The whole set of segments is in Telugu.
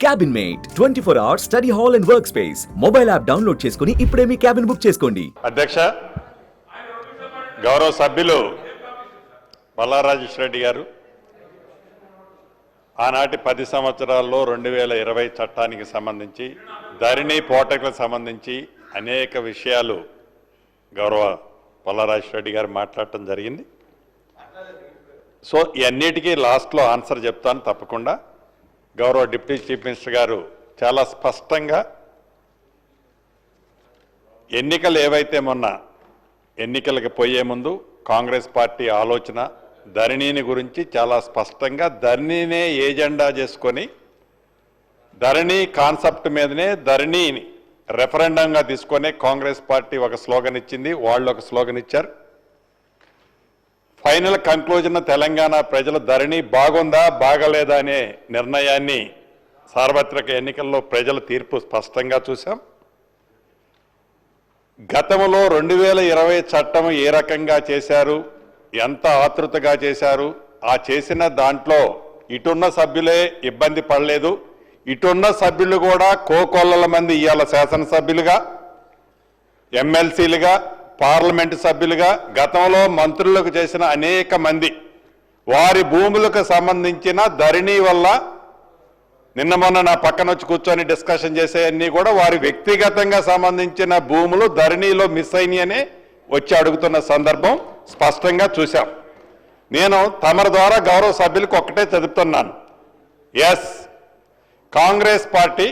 Cabin mate 24 hours study hall and work space mobile app download చేసుకుని ఇప్పుడే మీ క్యాబిన్ బుక్ చేసుకోండి. అధ్యక్ష, గౌరవ సభ్యులు బల్లారాజేశ్వర రెడ్డి గారు ఆనాటి 10 సంవత్సరాల్లో 2020 చట్టానికి సంబంధించి ధరణి పోటకులకు సంబంధించి అనేక విషయాలు గౌరవ బల్లారాజేశ్వర రెడ్డి గారు మాట్లాడటం జరిగింది. సో ఇవన్నిటికీ లాస్ట్లో ఆన్సర్ చెప్తాను తప్పకుండా. గౌరవ డిప్యూటీ చీఫ్ మినిస్టర్ గారు చాలా స్పష్టంగా ఎన్నికలు ఏవైతే మొన్న ఎన్నికలకు పోయే ముందు కాంగ్రెస్ పార్టీ ఆలోచన ధరణిని గురించి చాలా స్పష్టంగా ధరణినే ఏజెండా చేసుకొని ధరణి కాన్సెప్ట్ మీదనే ధరణిని రెఫరెండంగా తీసుకొని కాంగ్రెస్ పార్టీ ఒక స్లోగన్ ఇచ్చింది, వాళ్ళు ఒక స్లోగన్ ఇచ్చారు. ఫైనల్ కంక్లూజన్ తెలంగాణ ప్రజలు ధరణి బాగుందా బాగలేదా అనే నిర్ణయాన్ని సార్వత్రిక ఎన్నికల్లో ప్రజల తీర్పు స్పష్టంగా చూశాం. గతంలో 2020 చట్టం ఏ రకంగా చేశారు, ఎంత ఆతృతగా చేశారు, ఆ చేసిన దాంట్లో ఇటున్న సభ్యులే ఇబ్బంది పడలేదు, ఇటున్న సభ్యులు కూడా కోకొల్లల మంది ఇవాళ శాసనసభ్యులుగా, ఎమ్మెల్సీలుగా, పార్లమెంటు సభ్యులుగా, గతంలో మంత్రులకు చేసిన అనేక మంది వారి భూములకు సంబంధించిన ధరణి వల్ల నిన్న మొన్న నా పక్కన వచ్చి కూర్చొని డిస్కషన్ చేసేవన్నీ కూడా వారి వ్యక్తిగతంగా సంబంధించిన భూములు ధరణిలో మిస్ అయినాయనే వచ్చి అడుగుతున్న సందర్భం స్పష్టంగా చూశాం. నేను తమరి ద్వారా గౌరవ సభ్యులకు ఒక్కటే చెబుతున్నాను, ఎస్, కాంగ్రెస్ పార్టీ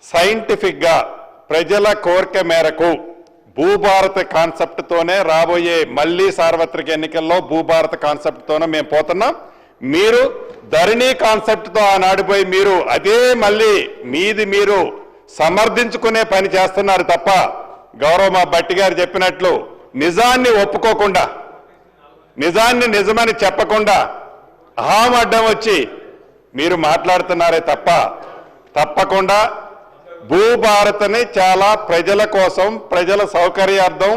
సైంటిఫిక్గా ప్రజల కోరిక మేరకు భూభారత కాన్సెప్ట్తోనే రాబోయే మళ్ళీ సార్వత్రిక ఎన్నికల్లో భూభారత కాన్సెప్ట్తోనే మేము పోతున్నాం. మీరు ధరణి కాన్సెప్ట్తో ఆనాడిపోయి మీరు అదే మళ్ళీ మీది మీరు సమర్థించుకునే పని చేస్తున్నారు తప్ప గౌరవ మా భట్టి గారు చెప్పినట్లు నిజాన్ని ఒప్పుకోకుండా, నిజాన్ని నిజమని చెప్పకుండా అహం అడ్డం వచ్చి మీరు మాట్లాడుతున్నారే తప్ప తప్పకుండా భూభారత్ని చాలా ప్రజల కోసం, ప్రజల సౌకర్యార్థం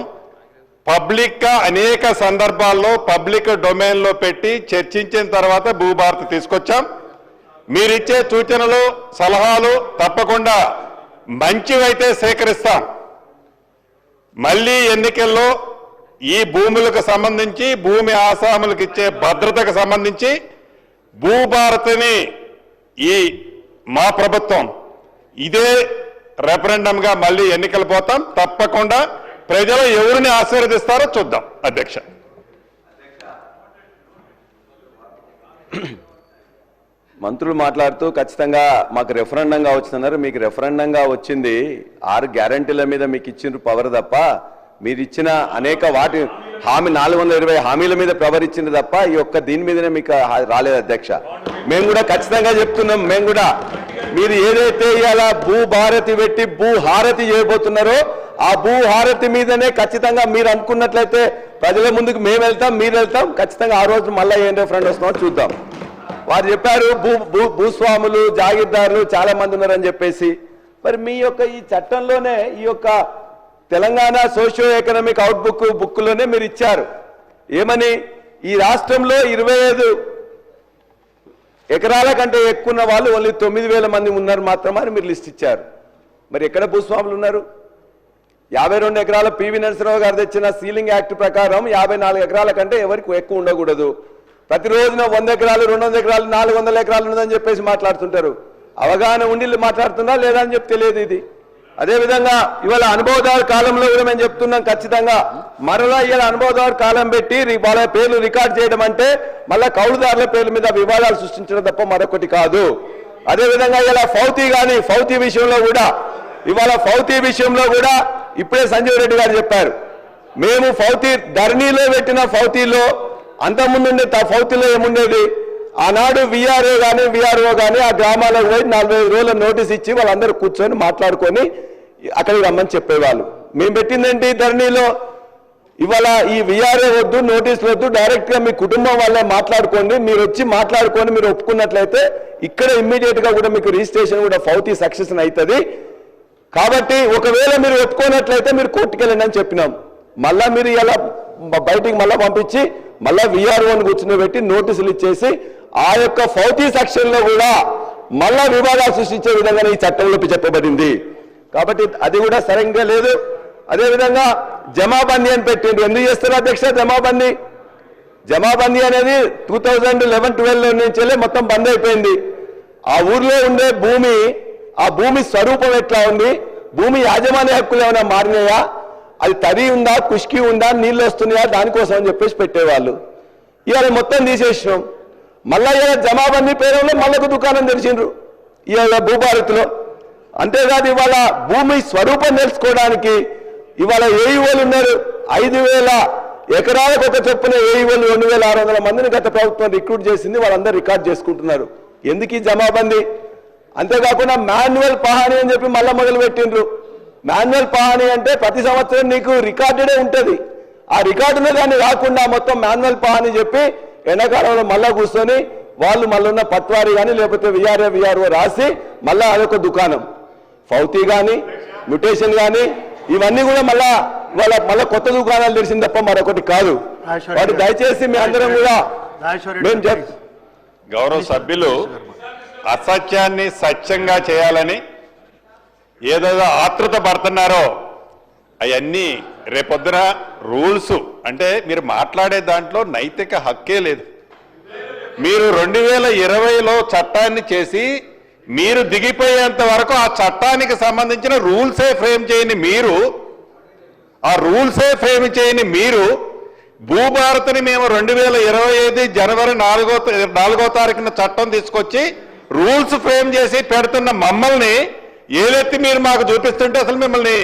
పబ్లిక్గా అనేక సందర్భాల్లో పబ్లిక్ డొమైన్లో పెట్టి చర్చించిన తర్వాత భూభారత్ తీసుకొచ్చాం. మీరిచ్చే సూచనలు, సలహాలు తప్పకుండా మంచివైతే సేకరిస్తాం. మళ్ళీ ఎన్నికల్లో ఈ భూములకు సంబంధించి, భూమి ఆసాములకు ఇచ్చే భద్రతకు సంబంధించి భూభారత్ని ఈ మా ప్రభుత్వం ఇదే రెఫరెండంగా మళ్ళీ ఎన్నికలు పోతాం. తప్పకుండా ప్రజలు ఎవరిని ఆశీర్వదిస్తారో చూద్దాం. అధ్యక్ష, మంత్రులు మాట్లాడుతూ ఖచ్చితంగా మాకు రెఫరెండంగా వచ్చిందన్నారు. మీకు రెఫరెండంగా వచ్చింది 6 గ్యారంటీల మీద మీకు ఇచ్చిన పవర్ తప్ప మీరు ఇచ్చిన అనేక వాటి హామీ 420 హామీల మీద పవర్ ఇచ్చింది తప్ప ఈ ఒక్క దీని మీదనే మీకు రాలేదు. అధ్యక్ష, మేము కూడా ఖచ్చితంగా చెప్తున్నాం, మేము కూడా మీరు ఏదైతే ఇవాళ భూభారతి పెట్టి భూహారతి చేయబోతున్నారో ఆ భూహారతి మీదనే ఖచ్చితంగా మీరు అనుకున్నట్లయితే ప్రజల ముందుకు మేము వెళ్తాం, మీరు వెళ్తాం. ఖచ్చితంగా ఆ రోజు మళ్ళీ ఏం రెఫరెండం వస్తున్నామో చూద్దాం. వారు చెప్పారు భూస్వాములు, జాగీర్దారులు చాలా మంది ఉన్నారని చెప్పేసి. మరి మీ యొక్క ఈ చట్టంలోనే ఈ యొక్క తెలంగాణ సోషియో ఎకనామిక్ అవుట్బుక్ బుక్లోనే మీరు ఇచ్చారు ఏమని, ఈ రాష్ట్రంలో 25 ఎకరాల కంటే ఎక్కువ ఉన్న వాళ్ళు ఓన్లీ 9,000 మంది ఉన్నారు మాత్రమే అని మీరు లిస్ట్ ఇచ్చారు. మరి ఎక్కడ భూస్వాములు ఉన్నారు? 52 ఎకరాల పివి నరసింహరావు గారు తెచ్చిన సీలింగ్ యాక్ట్ ప్రకారం 54 ఎకరాల కంటే ఎవరికి ఎక్కువ ఉండకూడదు. ప్రతిరోజున 100 ఎకరాలు, 200 ఎకరాలు, 400 ఎకరాలు ఉన్నదని చెప్పేసి మాట్లాడుతుంటారు. అవగాహన ఉండి మాట్లాడుతున్నా లేదా అని చెప్పి తెలియదు ఇది. అదేవిధంగా ఇవాళ అనుభవదారు కాలంలో కూడా మేము చెప్తున్నాం, ఖచ్చితంగా మరలా ఇవాళ అనుభవదారు కాలం పెట్టి వాళ్ళ పేర్లు రికార్డ్ చేయడం అంటే మళ్ళా కౌలుదారుల పేర్ల మీద వివాదాలు సృష్టించడం తప్ప మరొకటి కాదు. అదేవిధంగా ఇలా ఫౌతీ విషయంలో కూడా ఇవాళ విషయంలో కూడా ఇప్పుడే సంజీవ్ రెడ్డి గారు చెప్పారు, మేము ధరణిలో పెట్టిన ఫౌతీలో అంతకుముందు ఫౌతీలో ఏముండేది, ఆనాడు విఆర్ఓ కానీ ఆ గ్రామాలకు పోయి 45 రోజుల నోటీస్ ఇచ్చి వాళ్ళందరూ కూర్చొని మాట్లాడుకొని అక్కడికి రమ్మని చెప్పేవాళ్ళు. మేము పెట్టిందేంటి ధరణిలో, ఇవాళ ఈ విఆర్ఓ వద్దు, నోటీసులు వద్దు, డైరెక్ట్గా మీ కుటుంబం వాళ్ళే మాట్లాడుకోండి, మీరు వచ్చి మాట్లాడుకొని మీరు ఒప్పుకున్నట్లయితే ఇక్కడ ఇమ్మీడియట్గా కూడా మీకు రిజిస్ట్రేషన్ కూడా ఫౌతీ సక్సెషన్ అవుతుంది. కాబట్టి ఒకవేళ మీరు ఒప్పుకోనట్లయితే మీరు కోర్టుకు వెళ్ళండి అని చెప్పినాం. మళ్ళా మీరు ఇలా బయటికి మళ్ళీ పంపించి మళ్ళీ విఆర్ఓని కూర్చుని పెట్టి నోటీసులు ఇచ్చేసి ఆ యొక్క ఫౌతీ సెక్షన్లో కూడా మళ్ళా వివాదాలు సృష్టించే విధంగానే ఈ చట్టంలో చెప్పబడింది. కాబట్టి అది కూడా సరిగ్గా లేదు. అదేవిధంగా జమాబందీ అని పెట్టిండ్రు. ఎందుకు చేస్తారు అధ్యక్ష జమాబందీ? జమాబందీ అనేది 2011-12 నుంచే మొత్తం బంద్ అయిపోయింది. ఆ ఊర్లో ఉండే భూమి, ఆ భూమి స్వరూపం ఎట్లా ఉంది, భూమి యాజమాన్య హక్కులు ఏమైనా మారినాయా, అది తడి ఉందా, కుష్కి ఉందా, నీళ్ళు వస్తున్నాయా, దానికోసం అని చెప్పేసి పెట్టేవాళ్ళు. ఇవాళ మొత్తం తీసేసినాం. మళ్ళా ఇవాళ జమాబందీ పేరులో మళ్ళొక దుకాణం తెరిచిండ్రు ఇవాళ భూభారతిలో. అంతేకాదు ఇవాళ భూమి స్వరూపం తెలుసుకోవడానికి ఇవాళ ఏఈఓలు ఉన్నారు. 5,000 ఎకరాలకు ఒక చొప్పున ఏఈఓలు 2,600 మందిని గత ప్రభుత్వం రిక్రూట్ చేసింది. వాళ్ళందరూ రికార్డ్ చేసుకుంటున్నారు. ఎందుకు ఈ జమాబందీ? అంతేకాకుండా మాన్యువల్ పహాని అని చెప్పి మళ్ళా మొదలు పెట్టిండ్రు. మాన్యువల్ పహాని అంటే ప్రతి సంవత్సరం నీకు రికార్డెడే ఉంటుంది. ఆ రికార్డునే దాన్ని రాకుండా మొత్తం మాన్యువల్ పహాని చెప్పి ఎండాకాలంలో మళ్ళా కూర్చొని వాళ్ళు మళ్ళీ ఉన్న పట్వారీ కానీ లేకపోతే విఆర్ఓ రాసి మళ్ళా అదొక దుకాణం. ఫౌతీ కానీ మ్యుటేషన్ కానీ ఇవన్నీ కూడా మళ్ళా కొత్త దుకాణాలు తెలిసింది తప్ప మరొకటి కాదు. వాటి దయచేసి మీ అందరం కూడా మేము గౌరవ సభ్యులు అసత్యాన్ని సత్యంగా చేయాలని ఏదో ఆతృత పడుతున్నారో అవన్నీ రేపొద్దున రూల్స్ అంటే మీరు మాట్లాడే దాంట్లో నైతిక హక్కే లేదు. మీరు 2020లో చట్టాన్ని చేసి మీరు దిగిపోయేంత వరకు ఆ చట్టానికి సంబంధించిన రూల్సే ఫ్రేమ్ చేయని మీరు భూభారతిని మేము 2025 జనవరి 4వ తారీఖున చట్టం తీసుకొచ్చి రూల్స్ ఫ్రేమ్ చేసి పెడుతున్న మమ్మల్ని ఏదెత్తి మీరు మాకు చూపిస్తుంటే అసలు మిమ్మల్ని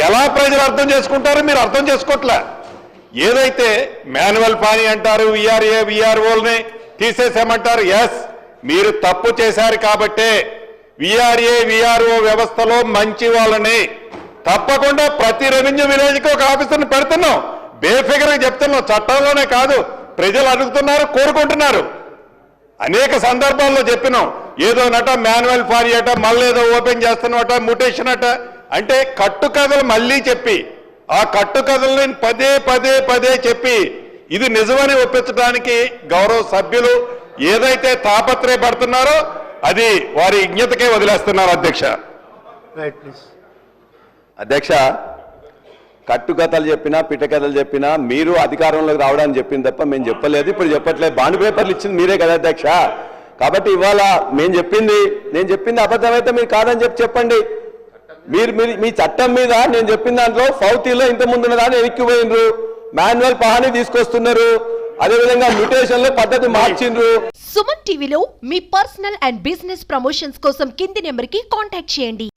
ఎలా ప్రజలు అర్థం చేసుకుంటారో మీరు అర్థం చేసుకోవట్లే. ఏదైతే మాన్యువల్ పానీ అంటారు, విఆర్ఓల్ని తీసేసామంటారు. ఎస్, మీరు తప్పు చేశారు కాబట్టే విఆర్ఓ వ్యవస్థలో మంచి వాళ్ళని తప్పకుండా ప్రతి రెవెన్యూ విలేజ్కి ఒక ఆఫీసర్ని పెడుతున్నాం. బేఫిగర్గా చెప్తున్నాం. చట్టంలోనే కాదు, ప్రజలు అడుగుతున్నారు, కోరుకుంటున్నారు. అనేక సందర్భాల్లో చెప్పినాం. ఏదో నట మాన్యువల్ ఫారీ అట, మళ్ళీ ఏదో ఓపెన్ చేస్తున్నట, మ్యుటేషన్ అట అంటే కట్టుకథలు మళ్ళీ చెప్పి ఆ కట్టుకథల్ని పదే చెప్పి ఇది నిజమని ఒప్పించడానికి గౌరవ సభ్యులు ఏదైతే తాపత్రయపడుతున్నారో అది వారి విజ్ఞతకే వదిలేస్తున్నారు. అధ్యక్ష కట్టుకథలు చెప్పినా పిట్టకథలు చెప్పినా మీరు అధికారంలోకి రావడానికి చెప్పింది తప్ప మేము చెప్పలేదు, ఇప్పుడు చెప్పట్లేదు. బాండ్ పేపర్లు ఇచ్చింది మీరే కదా అధ్యక్ష. కాబట్టి ఇవాళ నేను చెప్పింది అబద్ధమైతే మీరు కాదని చెప్పండి. మీరు మీ చట్టం మీద నేను చెప్పిన దాంట్లో ఫౌతీలో ఇంత ముందున్న దాన్ని ఎక్కిపోయినరు, మాన్యువల్ పహాని తీసుకొస్తున్నారు, అదేవిధంగా మ్యుటేషన్ లో పద్ధతి మార్చిండ్రు. సుమన్ టీవీలో మీ పర్సనల్ అండ్ బిజినెస్ ప్రమోషన్స్ కోసం కింది నెంబర్ కి కాంటాక్ట్ చేయండి.